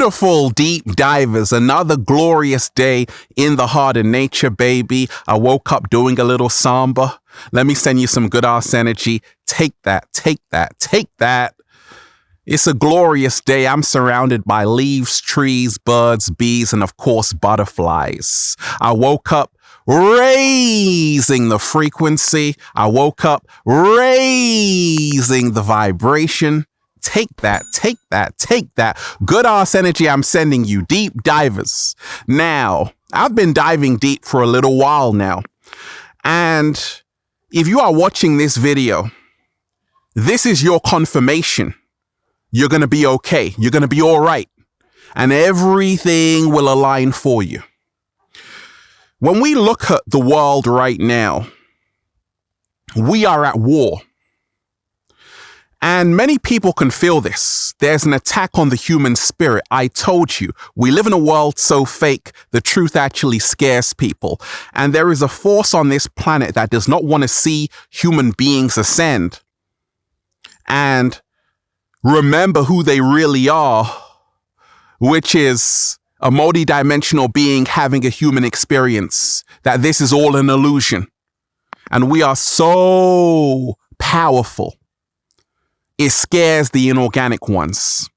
Beautiful deep divers, another glorious day in the heart of nature, baby. I woke up doing a little samba. Let me send you some good ass energy. Take that, take that, take that. It's a glorious day. I'm surrounded by leaves, trees, birds, bees, and of course, butterflies. I woke up raising the frequency. I woke up raising the vibration. Take that, take that, take that. Good ass energy I'm sending you, deep divers. Now, I've been diving deep for a little while now. And if you are watching this video, this is your confirmation. You're going to be okay. You're going to be all right. And everything will align for you. When we look at the world right now, we are at war. And many people can feel this. There's an attack on the human spirit. I told you, we live in a world so fake, the truth actually scares people. And there is a force on this planet that does not want to see human beings ascend and remember who they really are, which is a multidimensional being having a human experience, that this is all an illusion. And we are so powerful. It scares the inorganic ones.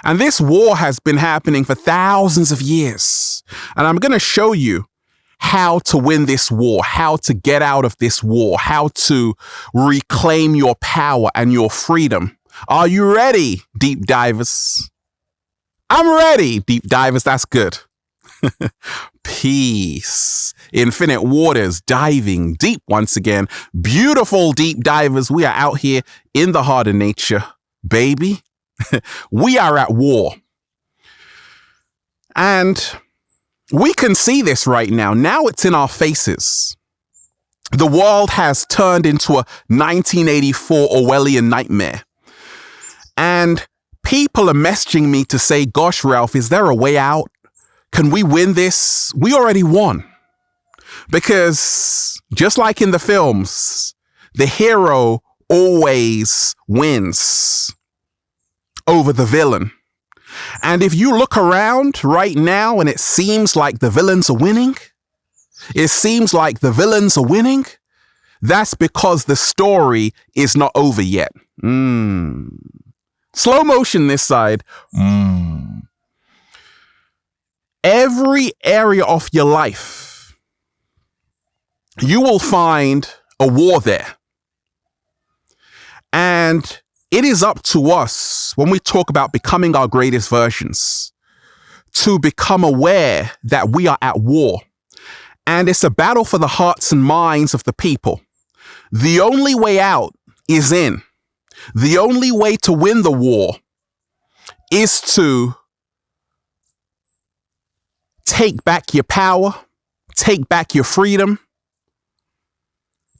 And this war has been happening for thousands of years. And I'm going to show you how to win this war, how to get out of this war, how to reclaim your power and your freedom. Are you ready, deep divers? I'm ready, deep divers. That's good. Peace. Infinite waters, diving deep once again. Beautiful deep divers. We are out here in the heart of nature, baby. We are at war. And we can see this right now. Now it's in our faces. The world has turned into a 1984 Orwellian nightmare. And people are messaging me to say, gosh, Ralph, is there a way out? Can we win this? We already won. Because just like in the films, the hero always wins over the villain. And if you look around right now and it seems like the villains are winning, that's because the story is not over yet. Slow motion this side. Every area of your life, you will find a war there. And it is up to us, when we talk about becoming our greatest versions, to become aware that we are at war. And it's a battle for the hearts and minds of the people. The only way out is in. The only way to win the war is to take back your power, take back your freedom,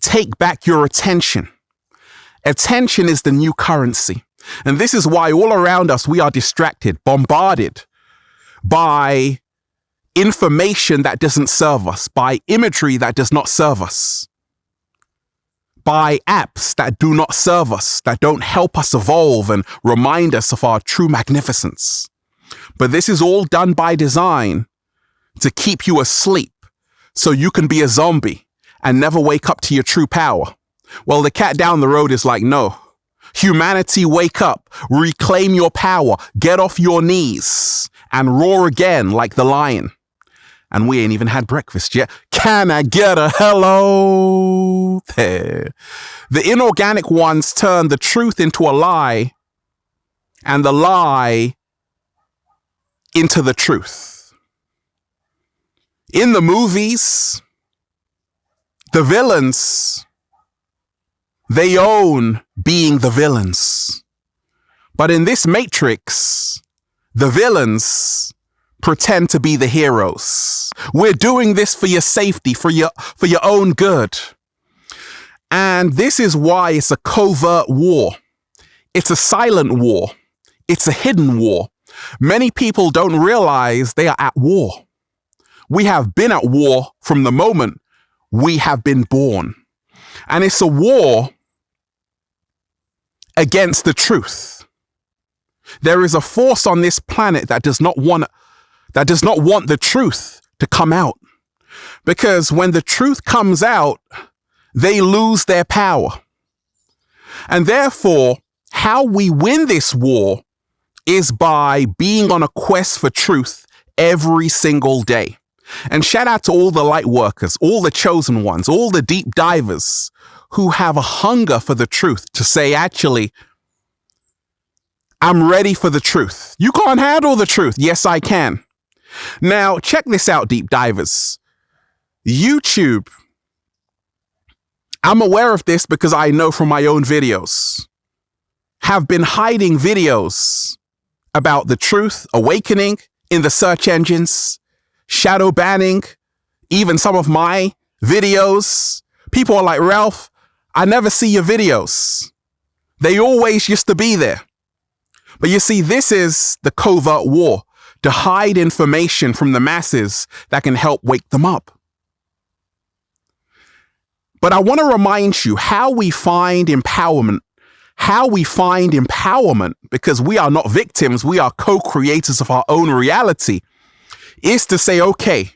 take back your attention. Attention is the new currency. And this is why all around us we are distracted, bombarded by information that doesn't serve us, by imagery that does not serve us, by apps that do not serve us, that don't help us evolve and remind us of our true magnificence. But this is all done by design to keep you asleep so you can be a zombie and never wake up to your true power. Well, the cat down the road is like, no. Humanity, wake up, reclaim your power, get off your knees and roar again like the lion. And we ain't even had breakfast yet. Can I get a hello there? The inorganic ones turn the truth into a lie and the lie into the truth. In the movies, the villains, they own being the villains. But in this matrix, the villains pretend to be the heroes. We're doing this for your safety, for your own good. And this is why it's a covert war. It's a silent war. It's a hidden war. Many people don't realize they are at war. We have been at war from the moment we have been born. And it's a war against the truth. There is a force on this planet that does not want the truth to come out. Because when the truth comes out, they lose their power. And therefore, how we win this war is by being on a quest for truth every single day. And shout out to all the light workers, all the chosen ones, all the deep divers who have a hunger for the truth to say, actually, I'm ready for the truth. You can't handle the truth. Yes, I can. Now, check this out, deep divers. YouTube, I'm aware of this because I know from my own videos, have been hiding videos about the truth, awakening in the search engines, shadow banning, even some of my videos. People are like, Ralph, I never see your videos. They always used to be there. But you see, this is the covert war, to hide information from the masses that can help wake them up. But I want to remind you how we find empowerment. How we find empowerment, because we are not victims, we are co-creators of our own reality, is to say, okay,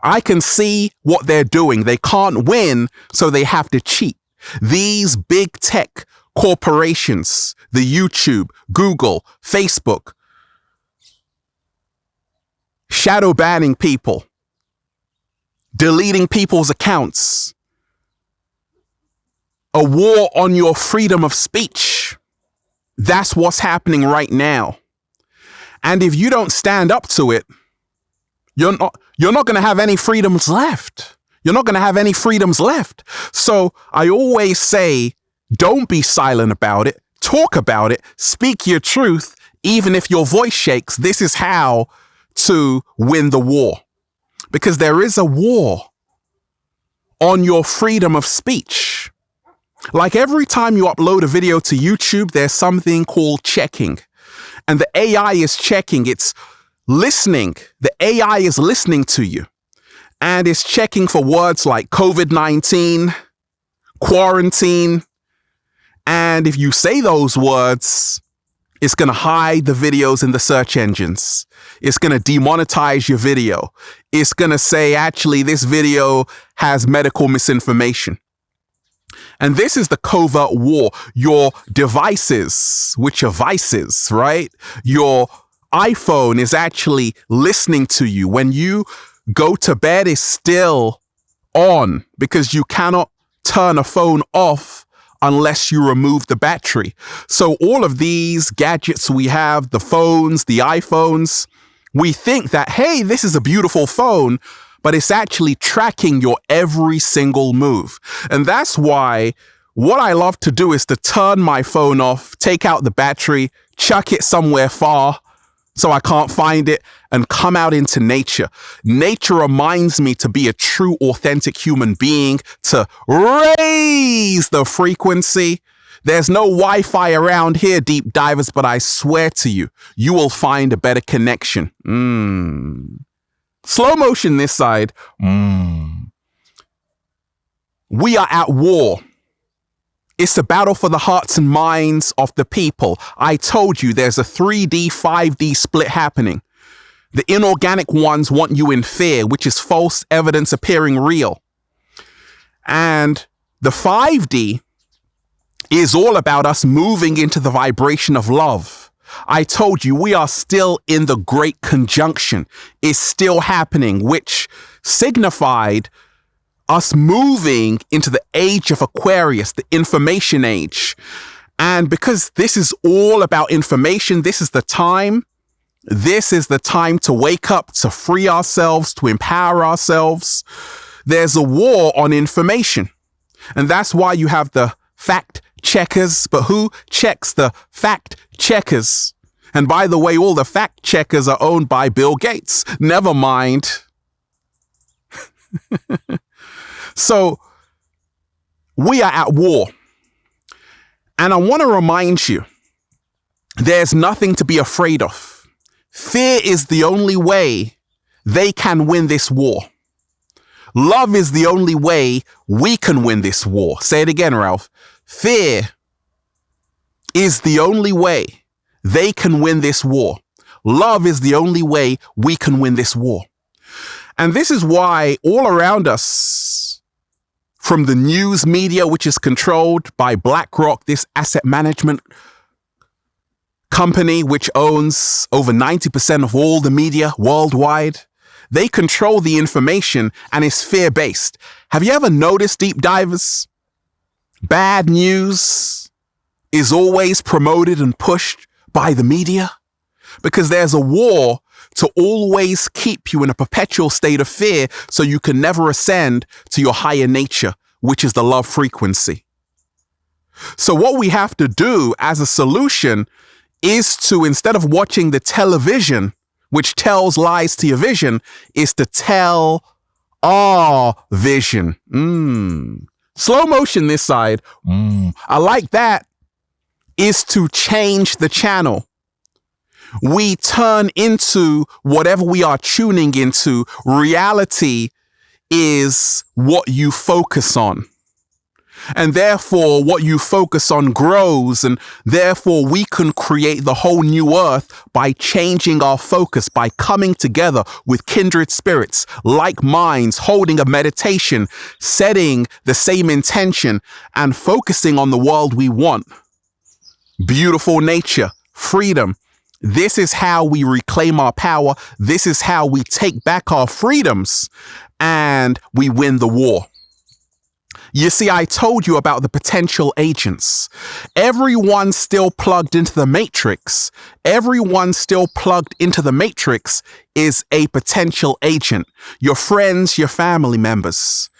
I can see what they're doing. They can't win, so they have to cheat. These big tech corporations, the YouTube, Google, Facebook, shadow banning people, deleting people's accounts, a war on your freedom of speech. That's what's happening right now. And if you don't stand up to it, you're not going to have any freedoms left. You're not going to have any freedoms left. So I always say, don't be silent about it. Talk about it. Speak your truth, even if your voice shakes. This is how to win the war. Because there is a war on your freedom of speech. Like every time you upload a video to YouTube, there's something called checking. And the AI is checking. It's listening. The AI is listening to you. And it's checking for words like COVID-19, quarantine. And if you say those words, it's going to hide the videos in the search engines. It's going to demonetize your video. It's going to say, actually, this video has medical misinformation. And this is the covert war. Your devices, which are vices, right? Your iPhone is actually listening to you. When you go to bed, it's still on because you cannot turn a phone off unless you remove the battery. So all of these gadgets we have, the phones, the iPhones, we think that, hey, this is a beautiful phone, but it's actually tracking your every single move. And that's why what I love to do is to turn my phone off, take out the battery, chuck it somewhere far so I can't find it, and come out into nature. Nature reminds me to be a true, authentic human being, to raise the frequency. There's no Wi-Fi around here, deep divers, but I swear to you, you will find a better connection. Slow motion this side. We are at war. It's a battle for the hearts and minds of the people. I told you there's a 3D, 5D split happening. The inorganic ones want you in fear, which is false evidence appearing real. And the 5D is all about us moving into the vibration of love. I told you we are still in the great conjunction. It's still happening, which signified us moving into the age of Aquarius, the information age. And because this is all about information, this is the time. This is the time to wake up, to free ourselves, to empower ourselves. There's a war on information. And that's why you have the fact checkers. But who checks the fact checkers? And by the way, all the fact checkers are owned by Bill Gates. Never mind. So we are at war. And I want to remind you, there's nothing to be afraid of. Fear is the only way they can win this war. Love is the only way we can win this war. Say it again, Ralph. Fear is the only way they can win this war. Love is the only way we can win this war. And this is why all around us, from the news media, which is controlled by BlackRock, this asset management company, which owns over 90% of all the media worldwide, they control the information and is fear-based. Have you ever noticed, deep divers? Bad news is always promoted and pushed by the media because there's a war to always keep you in a perpetual state of fear so you can never ascend to your higher nature, which is the love frequency. So what we have to do as a solution is to, instead of watching the television, which tells lies to your vision, is to tell our vision. Slow motion this side. I like that. Is to change the channel. We turn into whatever we are tuning into. Reality is what you focus on. And therefore, what you focus on grows, and therefore we can create the whole new earth by changing our focus, by coming together with kindred spirits, like minds, holding a meditation, setting the same intention, and focusing on the world we want. Beautiful nature, freedom. This is how we reclaim our power. This is how we take back our freedoms, and we win the war. You see, I told you about the potential agents. Everyone still plugged into the matrix. Everyone still plugged into the matrix is a potential agent. Your friends, your family members,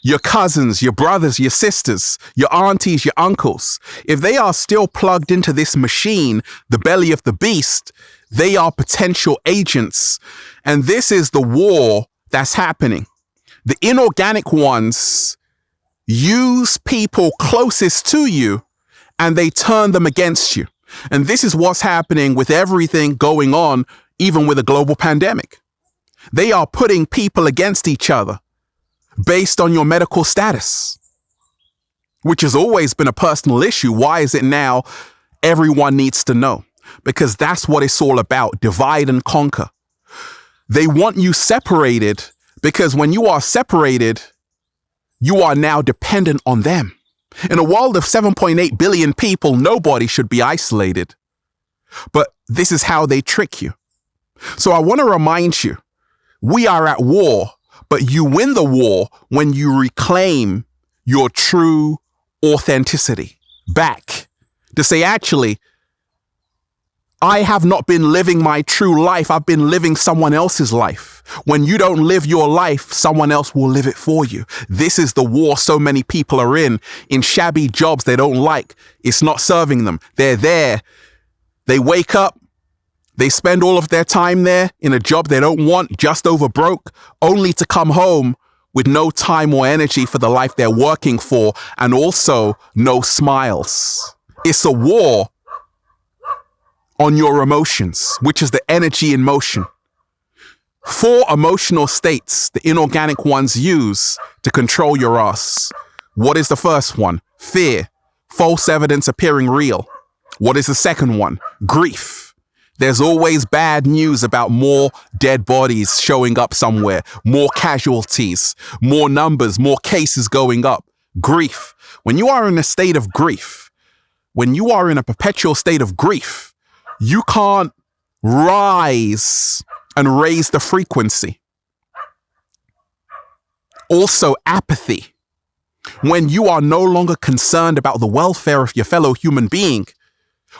your cousins, your brothers, your sisters, your aunties, your uncles. If they are still plugged into this machine, the belly of the beast, they are potential agents. And this is the war that's happening. The inorganic ones use people closest to you and they turn them against you. And this is what's happening with everything going on, even with a global pandemic. They are putting people against each other based on your medical status, which has always been a personal issue. Why is it now everyone needs to know? Because that's what it's all about. Divide and conquer. They want you separated because when you are separated, you are now dependent on them. In a world of 7.8 billion people, nobody should be isolated. But this is how they trick you. So I want to remind you, we are at war, but you win the war when you reclaim your true authenticity back. To say, actually, I have not been living my true life. I've been living someone else's life. When you don't live your life, someone else will live it for you. This is the war so many people are in shabby jobs they don't like. It's not serving them. They're there. They wake up. They spend all of their time there in a job they don't want, just over broke, only to come home with no time or energy for the life they're working for, and also no smiles. It's a war on your emotions, which is the energy in motion. 4 emotional states the inorganic ones use to control your ass. What is the first one? Fear. False evidence appearing real. What is the second one? Grief. There's always bad news about more dead bodies showing up somewhere, more casualties, more numbers, more cases going up. Grief. When you are in a state of grief, when you are in a perpetual state of grief, you can't rise and raise the frequency. Also, apathy. When you are no longer concerned about the welfare of your fellow human being,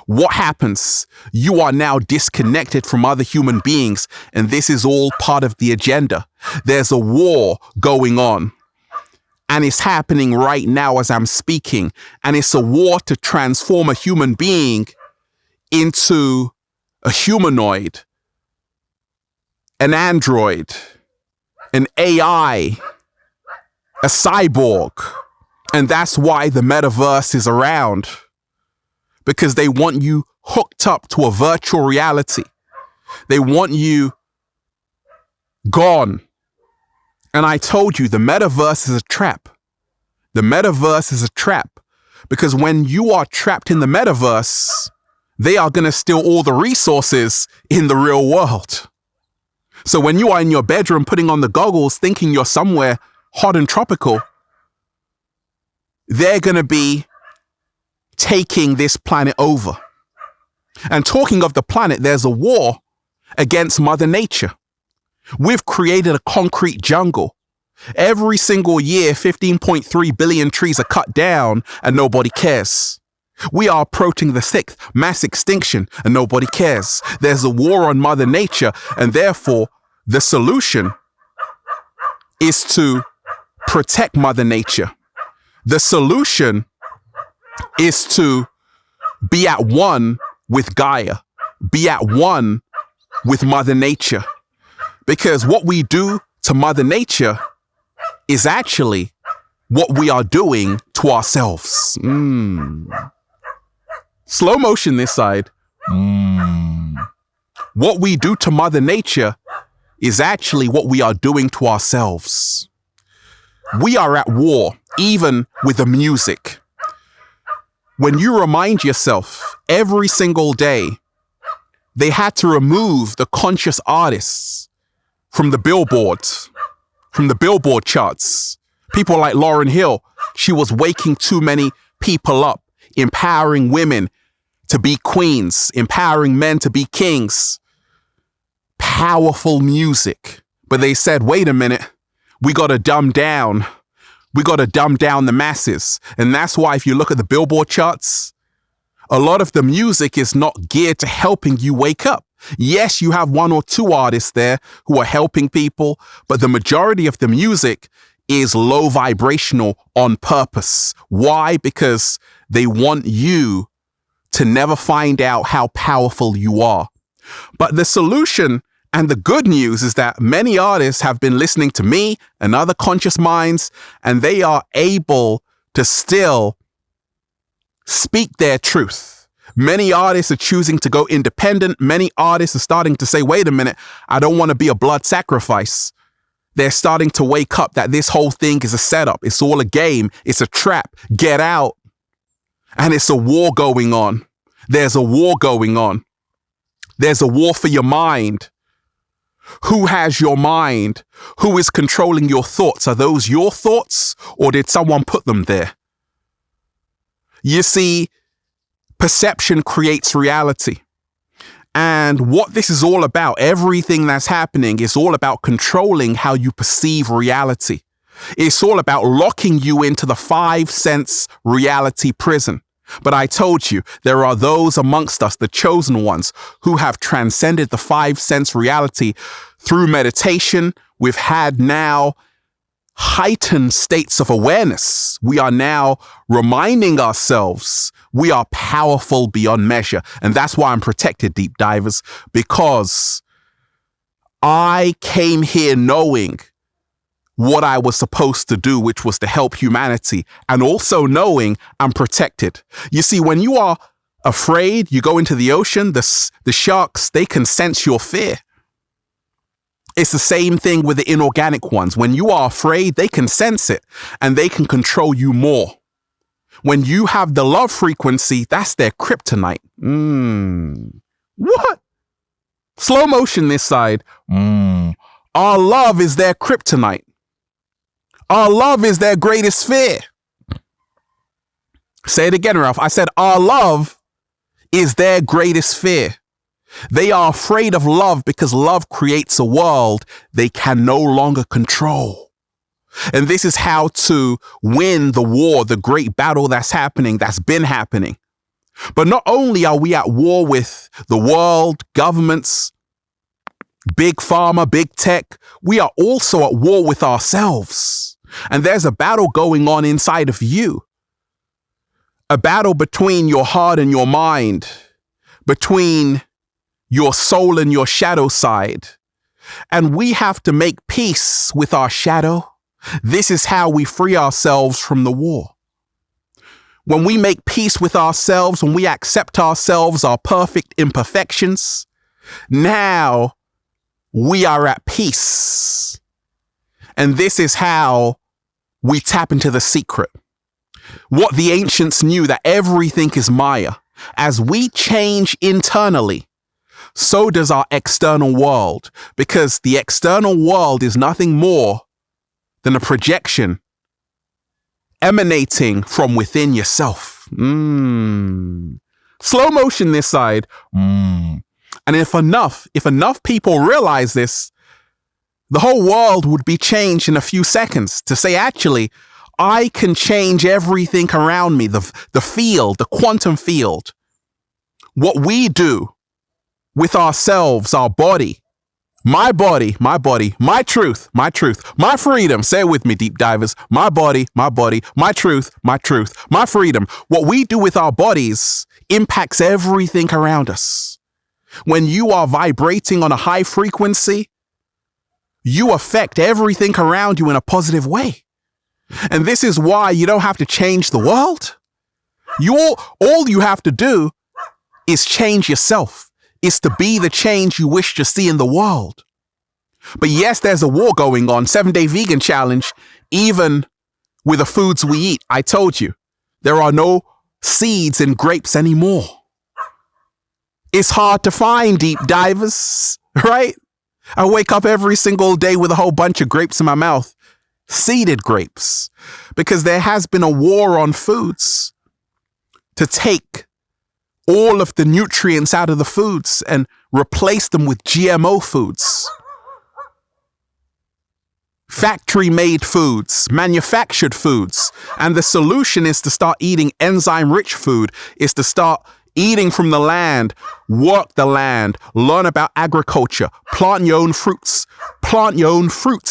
what happens? You are now disconnected from other human beings, and this is all part of the agenda. There's a war going on, and it's happening right now as I'm speaking, and it's a war to transform a human being into a humanoid, an android, an AI, a cyborg. And that's why the metaverse is around, because they want you hooked up to a virtual reality. They want you gone. And I told you, the metaverse is a trap. The metaverse is a trap because when you are trapped in the metaverse, they are going to steal all the resources in the real world. So when you are in your bedroom putting on the goggles thinking you're somewhere hot and tropical, they're going to be taking this planet over. And talking of the planet, there's a war against Mother Nature. We've created a concrete jungle. Every single year, 15.3 billion trees are cut down and nobody cares. We are approaching the 6th mass extinction and nobody cares. There's a war on Mother Nature, and therefore the solution is to protect Mother Nature. The solution is to be at one with Gaia, be at one with Mother Nature. Because what we do to Mother Nature is actually what we are doing to ourselves. Slow motion this side. What we do to Mother Nature is actually what we are doing to ourselves. We are at war, even with the music. When you remind yourself every single day, they had to remove the conscious artists from the billboards, from the Billboard charts. People like Lauryn Hill, she was waking too many people up, empowering women to be queens, empowering men to be kings. Powerful music. But they said, wait a minute, we got to dumb down. We got to dumb down the masses. And that's why if you look at the Billboard charts, a lot of the music is not geared to helping you wake up. Yes, you have one or two artists there who are helping people, but the majority of the music is low vibrational on purpose. Why? Because they want you to never find out how powerful you are. But the solution and the good news is that many artists have been listening to me and other conscious minds, and they are able to still speak their truth. Many artists are choosing to go independent. Many artists are starting to say, wait a minute, I don't want to be a blood sacrifice. They're starting to wake up that this whole thing is a setup. It's all a game. It's a trap. Get out. And it's a war going on. There's a war going on. There's a war for your mind. Who has your mind? Who is controlling your thoughts? Are those your thoughts, or did someone put them there? You see, perception creates reality. And what this is all about, everything that's happening, is all about controlling how you perceive reality. It's all about locking you into the 5 sense reality prison. But I told you, there are those amongst us, the chosen ones, who have transcended the 5 sense reality through meditation. We've had now heightened states of awareness. We are now reminding ourselves we are powerful beyond measure. And that's why I'm protected, deep divers, because I came here knowing what I was supposed to do, which was to help humanity, and also knowing I'm protected. You see, when you are afraid, you go into the ocean, the sharks, they can sense your fear. It's the same thing with the inorganic ones. When you are afraid, they can sense it and they can control you more. When you have the love frequency, that's their kryptonite. What? Slow motion this side. Our love is their kryptonite. Our love is their greatest fear. Say it again, Ralph. I said our love is their greatest fear. They are afraid of love because love creates a world they can no longer control. And this is how to win the war, the great battle that's happening, that's been happening. But not only are we at war with the world, governments, big pharma, big tech, we are also at war with ourselves. And there's a battle going on inside of you. A battle between your heart and your mind, between your soul and your shadow side. And we have to make peace with our shadow. This is how we free ourselves from the war. When we make peace with ourselves, when we accept ourselves, our perfect imperfections, now we are at peace. And this is how we tap into the secret. What the ancients knew, that everything is Maya. As we change internally, so does our external world, because the external world is nothing more than a projection emanating from within yourself. Slow motion this side. And if enough people realize this, the whole world would be changed in a few seconds to say, actually, I can change everything around me, the field, the quantum field. What we do with ourselves, our body, my truth, my freedom. Say it with me, deep divers. My body, my truth, my freedom. What we do with our bodies impacts everything around us. When you are vibrating on a high frequency, you affect everything around you in a positive way. And this is why you don't have to change the world. All you have to do is change yourself. Is to be the change you wish to see in the world. But yes, there's a war going on, 7-day vegan challenge, even with the foods we eat. I told you, there are no seeds in grapes anymore. It's hard to find, deep divers, right? I wake up every single day with a whole bunch of grapes in my mouth, seeded grapes, because there has been a war on foods to take all of the nutrients out of the foods and replace them with GMO foods. Factory-made foods, manufactured foods. And the solution is to start eating enzyme-rich food, is to start eating from the land, work the land, learn about agriculture, plant your own fruits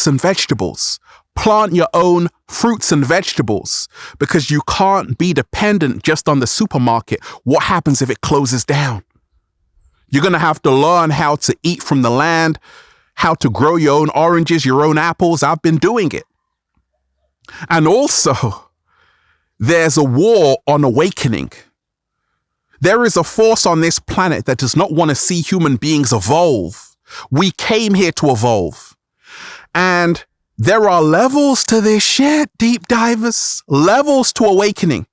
and vegetables. Plant your own fruits and vegetables, because you can't be dependent just on the supermarket. What happens if it closes down? You're going to have to learn how to eat from the land, how to grow your own oranges, your own apples. I've been doing it. And also, there's a war on awakening. There is a force on this planet that does not want to see human beings evolve. We came here to evolve. And there are levels to this shit, deep divers. Levels to awakening.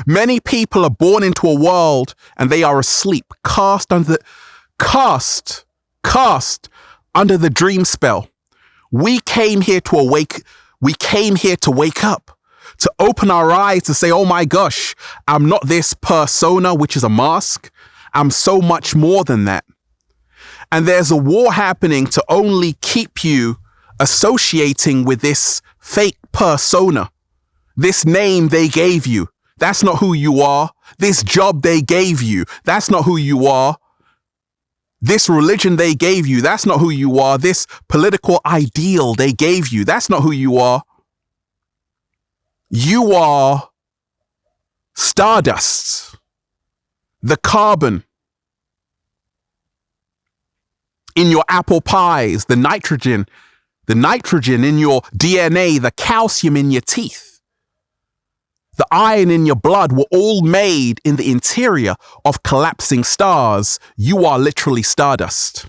Many people are born into a world and they are asleep, cast under the dream spell. We came here to awake. We came here to wake up, to open our eyes, to say, oh my gosh, I'm not this persona, which is a mask. I'm so much more than that. And there's a war happening to only keep you associating with this fake persona, this name they gave you. That's not who you are. This job they gave you. That's not who you are. This religion they gave you. That's not who you are. This political ideal they gave you. That's not who you are. You are stardust, the carbon in your apple pies, the nitrogen in your DNA, the calcium in your teeth, the iron in your blood were all made in the interior of collapsing stars. You are literally stardust.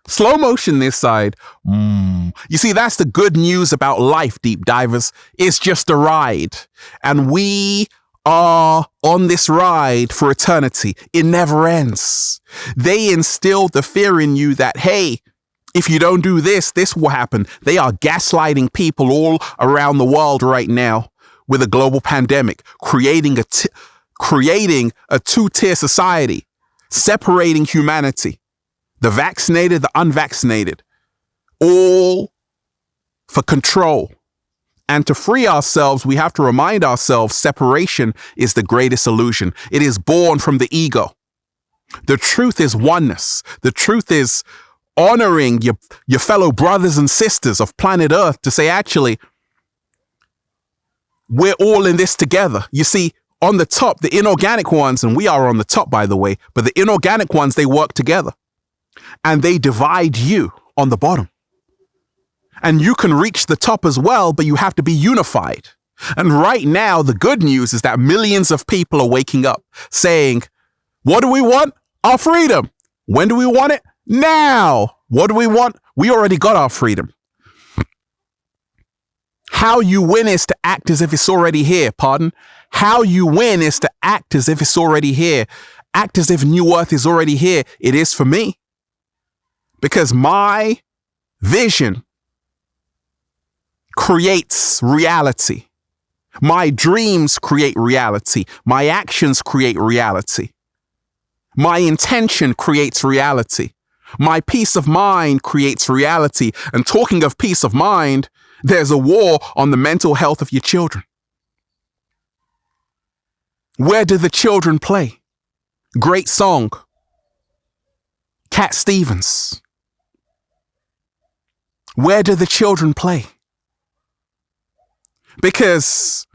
Slow motion this side. You see, that's the good news about life, deep divers. It's just a ride. And we are on this ride for eternity. It never ends. They instilled the fear in you that, hey, if you don't do this, this will happen. They are gaslighting people all around the world right now with a global pandemic, creating a two-tier society, separating humanity, the vaccinated, the unvaccinated, all for control. And to free ourselves, we have to remind ourselves separation is the greatest illusion. It is born from the ego. The truth is oneness. The truth is honoring your fellow brothers and sisters of planet Earth to say, actually, we're all in this together. You see, on the top, the inorganic ones, and we are on the top, by the way, but the inorganic ones, they work together and they divide you on the bottom. And you can reach the top as well, but you have to be unified. And right now, the good news is that millions of people are waking up saying, what do we want? Our freedom. When do we want it? Now. What do we want? We already got our freedom. How you win is to act as if it's already here. Pardon? How you win is to act as if it's already here. Act as if New Earth is already here. It is for me. Because my vision creates reality. My dreams create reality. My actions create reality. My intention creates reality. My peace of mind creates reality. And talking of peace of mind, there's a war on the mental health of your children. Where do the children play? Great song. Cat Stevens. Where do the children play? Because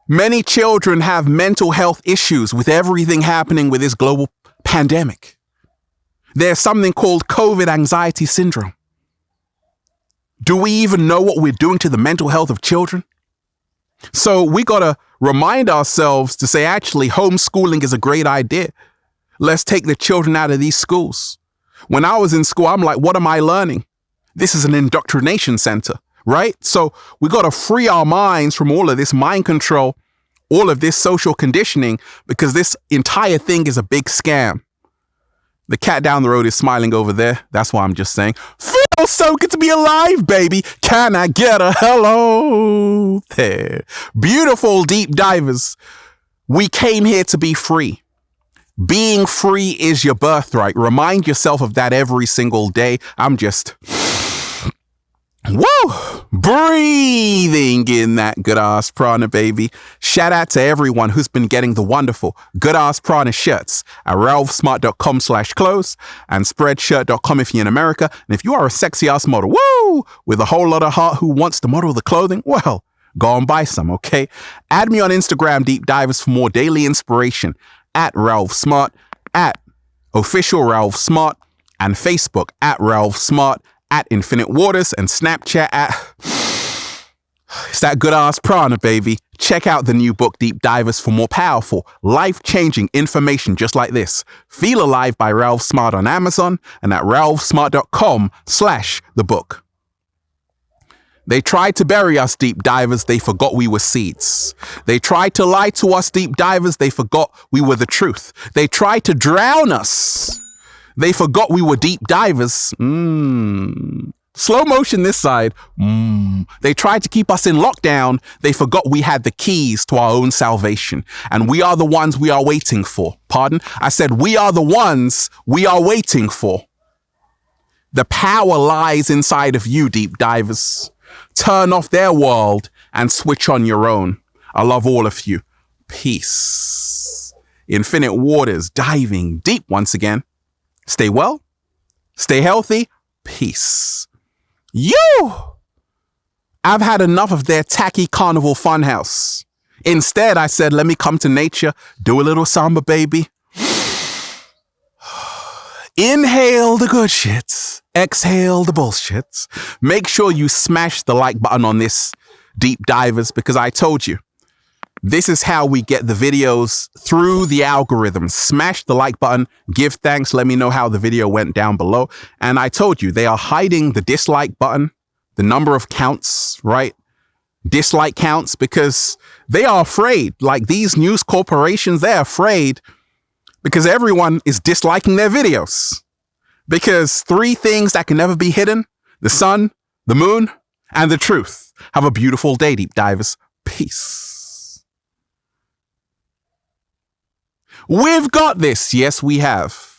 many children have mental health issues with everything happening with this global pandemic. There's something called COVID anxiety syndrome. Do we even know what we're doing to the mental health of children? So we got to remind ourselves to say, actually, homeschooling is a great idea. Let's take the children out of these schools. When I was in school, I'm like, what am I learning? This is an indoctrination center, right? So we got to free our minds from all of this mind control, all of this social conditioning, because this entire thing is a big scam. The cat down the road is smiling over there. That's why I'm just saying, feels so good to be alive, baby. Can I get a hello there? Beautiful deep divers. We came here to be free. Being free is your birthright. Remind yourself of that every single day. I'm just, breathing in that good ass prana, baby. Shout out to everyone who's been getting the wonderful good ass prana shirts at ralphsmart.com/clothes and spreadshirt.com if you're in America. And if you are a sexy ass model, with a whole lot of heart who wants to model the clothing, well, go and buy some, okay? Add me on Instagram, Deep Divers, for more daily inspiration at Ralph Smart, at official Ralph Smart, and Facebook at Ralph Smart, at Infinite Waters, and Snapchat at it's that good ass prana, baby. Check out the new book, Deep Divers, for more powerful, life-changing information just like this. Feel Alive by Ralph Smart on Amazon and at ralphsmart.com/the book. They tried to bury us, deep divers. They forgot we were seeds. They tried to lie to us, deep divers. They forgot we were the truth. They tried to drown us. They forgot we were deep divers. Slow motion this side. They tried to keep us in lockdown. They forgot we had the keys to our own salvation. And we are the ones we are waiting for. Pardon? I said we are the ones we are waiting for. The power lies inside of you, deep divers. Turn off their world and switch on your own. I love all of you. Peace. Infinite Waters, diving deep once again. Stay well. Stay healthy. Peace. I've had enough of their tacky carnival funhouse. Instead, I said, let me come to nature, do a little samba, baby. Inhale the good shits. Exhale the bullshits. Make sure you smash the like button on this, Deep Divers, because I told you, this is how we get the videos through the algorithm. Smash the like button, give thanks, let me know how the video went down below. And I told you, they are hiding the dislike button, the number of counts, right? Dislike counts, because they are afraid. Like these news corporations, they're afraid because everyone is disliking their videos. Because 3 things that can never be hidden: the sun, the moon, and the truth. Have a beautiful day, Deep Divers. Peace. We've got this. Yes, we have.